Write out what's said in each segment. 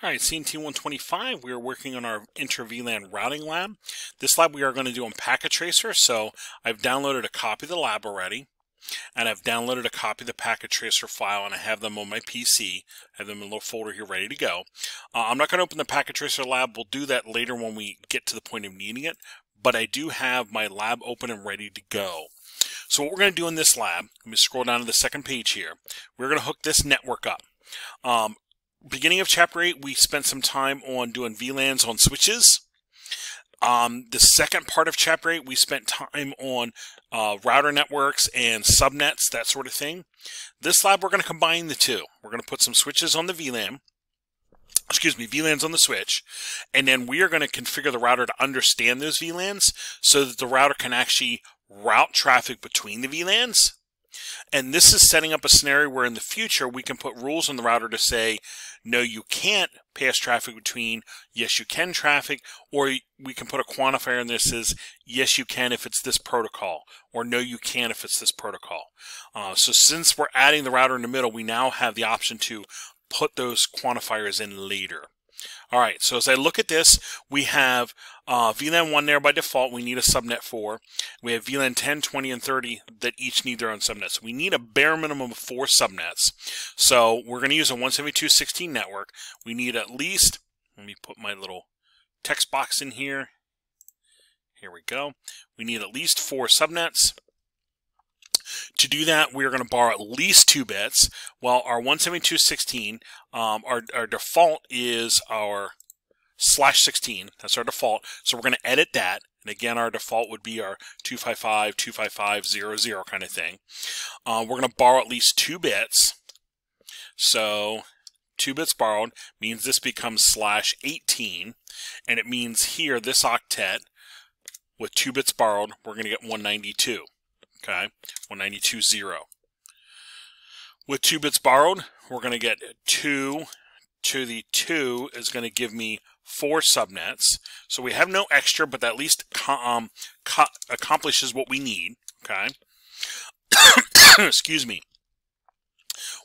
All right, CNT125, we are working on our inter-VLAN routing lab. This lab we are going to do on Packet Tracer, so I've downloaded a copy of the lab already, and I've downloaded a copy of the Packet Tracer file, and I have them on my PC. I have them in a little folder here ready to go. I'm not going to open the Packet Tracer lab. We'll do that later when we get to the point of needing it, but I do have my lab open and ready to go. So what we're going to do in this lab, let me scroll down to the second page here. We're going to hook this network up. Beginning of Chapter 8, we spent some time on doing VLANs on switches. The second part of Chapter 8, we spent time on router networks and subnets, that sort of thing. This lab, we're going to combine the two. We're going to put some switches on the VLAN. VLANs on the switch, and then we are going to configure the router to understand those VLANs so that the router can actually route traffic between the VLANs. And this is setting up a scenario where in the future we can put rules on the router to say, no, you can't pass traffic between, yes, you can traffic, or we can put a quantifier in this as, yes, you can if it's this protocol, or no, you can if it's this protocol. So since we're adding the router in the middle, we now have the option to put those quantifiers in later. All right, so as I look at this, we have VLAN 1 there by default. We need a subnet for. We have VLAN 10, 20, and 30 that each need their own subnets. We need a bare minimum of 4 subnets. So we're going to use a 172.16 network. We need at least, let me put my little text box in here. Here we go. We need at least 4 subnets. To do that, we're going to borrow at least 2 bits. Well, our 172.16, our default is our /16. That's our default. So we're going to edit that. And again, our default would be our 255, 255.00 kind of thing. We're going to borrow at least 2 bits. So 2 bits borrowed means this becomes /18. And it means here, this octet, with 2 bits borrowed, we're going to get 192. Okay, 192.0. With 2 bits borrowed, we're going to get 2 to the 2 is going to give me 4 subnets. So we have no extra, but that at least accomplishes what we need. Okay. Excuse me.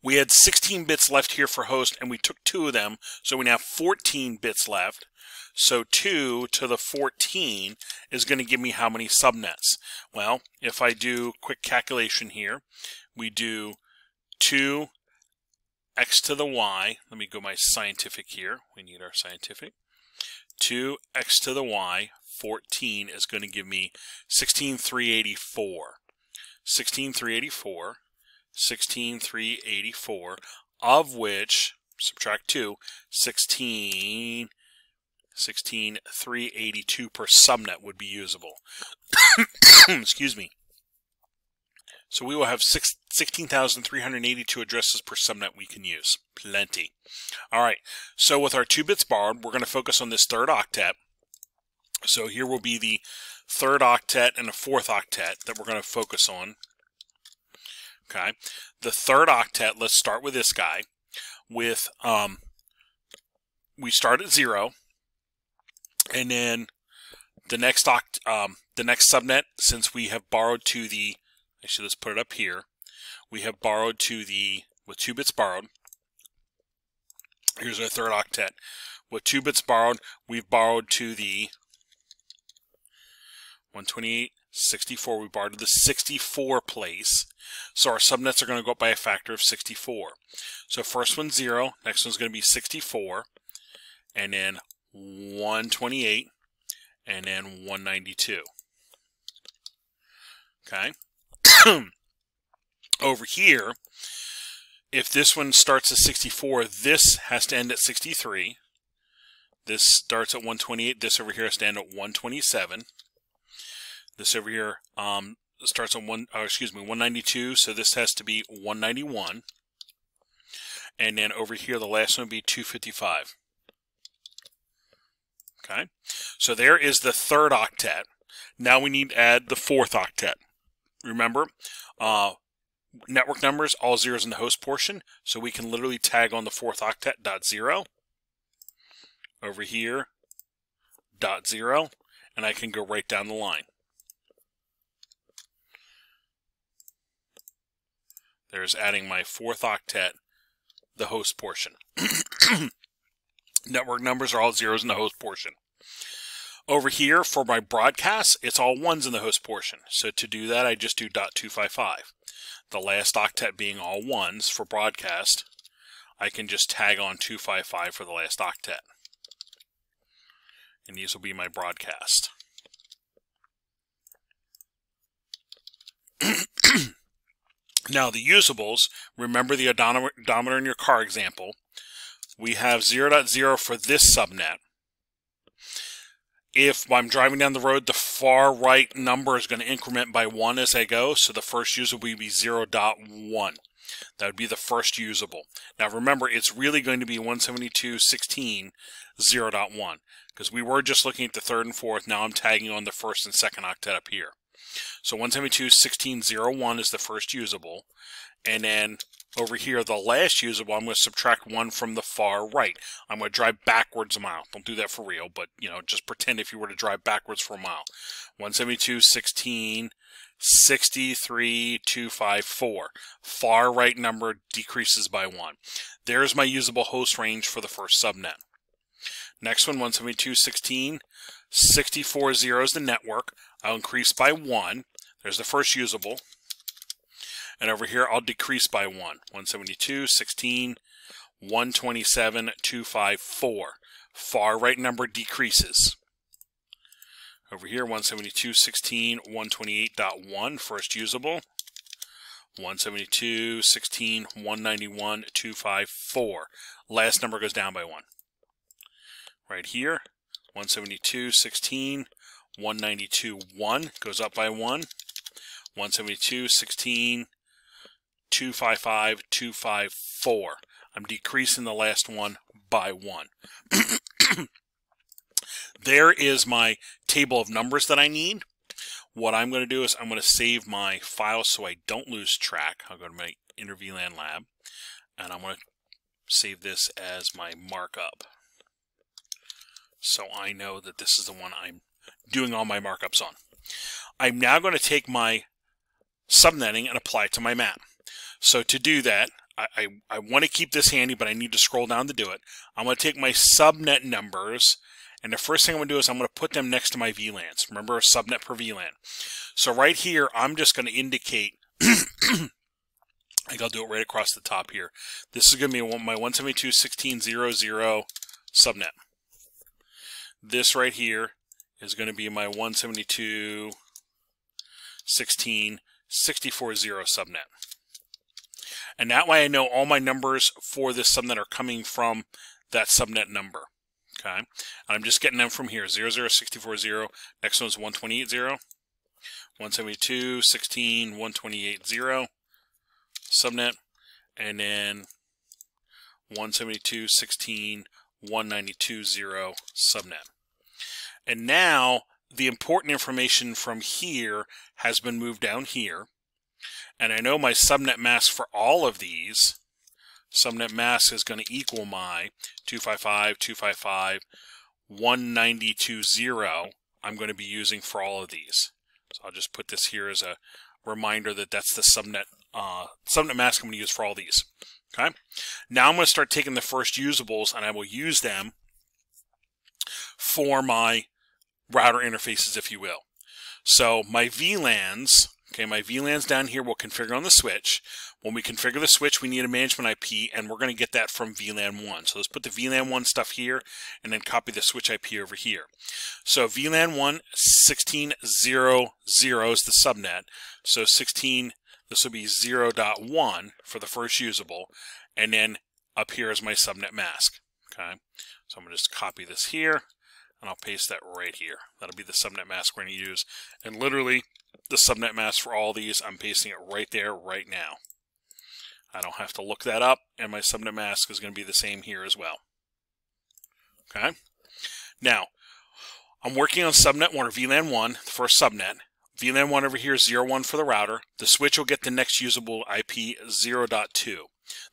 We had 16 bits left here for host, and we took 2 of them, so we now have 14 bits left. So 2 to the 14 is going to give me how many subnets? Well, if I do quick calculation here, we do 2x to the y. Let me go my scientific here. We need our scientific. 2x to the y, 14 is going to give me 16,384. 16,384. 16,384, of which, subtract 2, 16,382 per subnet would be usable. Excuse me. So we will have 16,382 addresses per subnet we can use. Plenty. All right. So with our 2 bits borrowed, we're going to focus on this 3rd octet. So here will be the 3rd octet and a 4th octet that we're going to focus on. Okay. The 3rd octet, let's start with this guy. With we start at 0. And then the next subnet, since we have borrowed to the, actually let's put it up here. We have borrowed to the, with 2 bits borrowed. Here's our 3rd octet. With 2 bits borrowed, we've borrowed to the 128.64. We borrowed to the 64 place. So our subnets are going to go up by a factor of 64. So first one's 0, next one's going to be 64, and then 128, and then 192. Okay. Over here, if this one starts at 64, this has to end at 63. This starts at 128. This over here has to end at 127. This over here starts at 192. So this has to be 191. And then over here, the last one would be 255. Okay, so there is the 3rd octet. Now we need to add the 4th octet. Remember, network numbers, all zeros in the host portion, so we can literally tag on the 4th octet .0. Over here, .0, and I can go right down the line. There's adding my 4th octet, the host portion. Network numbers are all zeros in the host portion. Over here, for my broadcast, it's all ones in the host portion. So to do that, I just do .255. The last octet being all ones for broadcast, I can just tag on 255 for the last octet. And these will be my broadcast. Now the usables, remember the odometer in your car example. We have 0.0 for this subnet. If I'm driving down the road, the far right number is going to increment by 1 as I go, so the first usable will be 0.1. That would be the first usable. Now remember, it's really going to be 172.16 0.1, because we were just looking at the third and fourth. Now I'm tagging on the first and second octet up here. So 172.16 0.1 is the first usable, and then over here, the last usable, I'm going to subtract 1 from the far right. I'm going to drive backwards a mile. Don't do that for real, but, you know, just pretend if you were to drive backwards for a mile. 172.16, 63.254. Far right number decreases by 1. There's my usable host range for the first subnet. Next one, 172.16, 64 zeros the network. I'll increase by 1. There's the first usable. And over here, I'll decrease by 1. 172.16, 127.254. Far right number decreases. Over here, 172.16, 128.1, first usable. 172.16, 191.254. Last number goes down by 1. Right here, 172.16, 192.1 goes up by 1. 172.16, 255, 254. I'm decreasing the last one by 1. There is my table of numbers that I need. What I'm going to do is I'm going to save my file so I don't lose track. I'll go to my VLAN lab, and I'm going to save this as my markup, so I know that this is the one I'm doing all my markups on. I'm now going to take my subnetting and apply it to my map. So to do that, I want to keep this handy, but I need to scroll down to do it. I'm going to take my subnet numbers, and the first thing I'm going to do is I'm going to put them next to my VLANs. Remember, a subnet per VLAN. So right here, I'm just going to indicate, I think I'll do it right across the top here. This is going to be my 172.16.00 subnet. This right here is going to be my 172.16.64.0 subnet. And that way I know all my numbers for this subnet are coming from that subnet number. Okay? And I'm just getting them from here. 0.0.64.0. Next one is 128.0. 172.16, 128.0 subnet. And then 172.16, 192.0 subnet. And now the important information from here has been moved down here. And I know my subnet mask for all of these. Subnet mask is going to equal my 255, 255, 192.0 I'm going to be using for all of these. So I'll just put this here as a reminder that that's the subnet mask I'm going to use for all these. Okay. Now I'm going to start taking the first usables, and I will use them for my router interfaces, if you will. So my VLANs, okay, my VLANs down here will configure on the switch. When we configure the switch, we need a management IP, and we're going to get that from VLAN 1. So let's put the VLAN 1 stuff here, and then copy the switch IP over here. So VLAN 1, 16.0.0 is the subnet. So 16, this will be 0.1 for the first usable, and then up here is my subnet mask. Okay, so I'm going to just copy this here, and I'll paste that right here. That'll be the subnet mask we're going to use. And literally, the subnet mask for all these, I'm pasting it right there, right now. I don't have to look that up, and my subnet mask is going to be the same here as well. Okay? Now, I'm working on subnet 1, or VLAN 1, the first subnet. VLAN 1 over here is 0.1 for the router. The switch will get the next usable IP 0.2.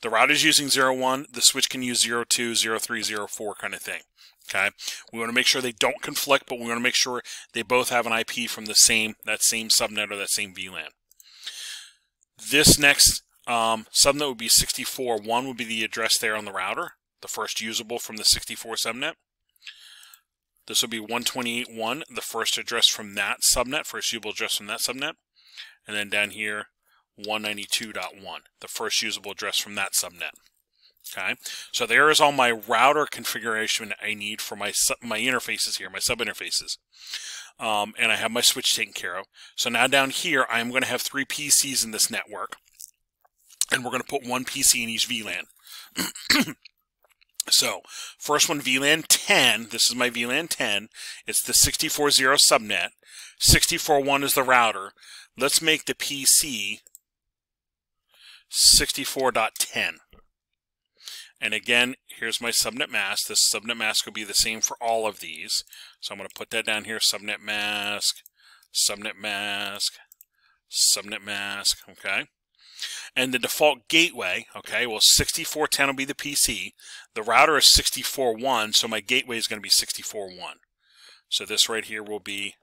The router is using 0.1. The switch can use 0.2, 0.3, 0.4 kind of thing. Okay, we want to make sure they don't conflict, but we want to make sure they both have an IP from that same subnet or that same VLAN. This next subnet would be 64.1 would be the address there on the router. the first usable from the 64 subnet. This will be 128.1, the first address from that subnet, first usable address from that subnet. And then down here, 192.1, the first usable address from that subnet. Okay, so there is all my router configuration I need for my interfaces here, my sub-interfaces. And I have my switch taken care of. So now down here, I'm going to have 3 PCs in this network. And we're going to put 1 PC in each VLAN. So, first one, VLAN 10. This is my VLAN 10. It's the 64.0 subnet. 64.1 is the router. Let's make the PC 64.10. And again, here's my subnet mask. This subnet mask will be the same for all of these. So I'm going to put that down here, subnet mask, subnet mask, subnet mask, okay? And the default gateway, okay, well, 64.10 will be the PC. The router is 64.1, so my gateway is going to be 64.1. So this right here will be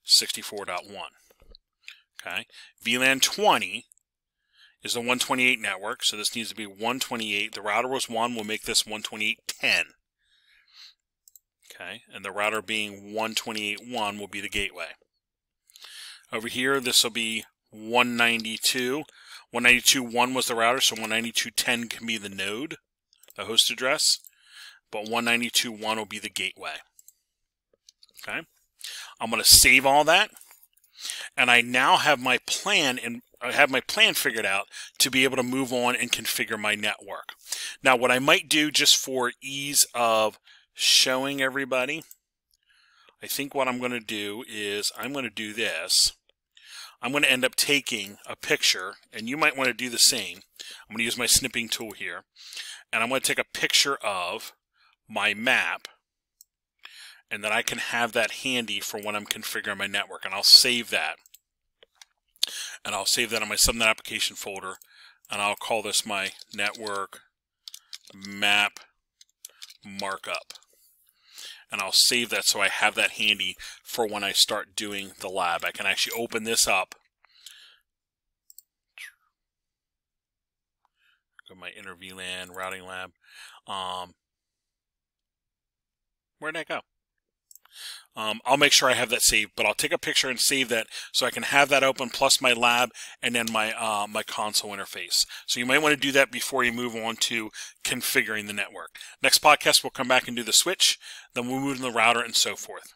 64.1, okay? VLAN 20 is the 128 network, so this needs to be 128. The router was 1, we'll make this 128.10. Okay, and the router being 128.1 will be the gateway. Over here, this will be 192. 192.1 was the router, so 192.10 can be the node, the host address, but 192.1 will be the gateway. Okay, I'm going to save all that, and I now have my plan figured out to be able to move on and configure my network. Now, what I might do just for ease of showing everybody, I think what I'm going to do is I'm going to do this. I'm going to end up taking a picture, and you might want to do the same. I'm going to use my snipping tool here, and I'm going to take a picture of my map, and then I can have that handy for when I'm configuring my network, and I'll save that. And I'll save that on my subnet application folder, and I'll call this my network map markup. And I'll save that so I have that handy for when I start doing the lab. I can actually open this up. Go to my inner VLAN routing lab. Where'd that go? I'll make sure I have that saved, but I'll take a picture and save that so I can have that open, plus my lab and then my my console interface. So you might want to do that before you move on to configuring the network. Next podcast, we'll come back and do the switch, then we'll move to the router and so forth.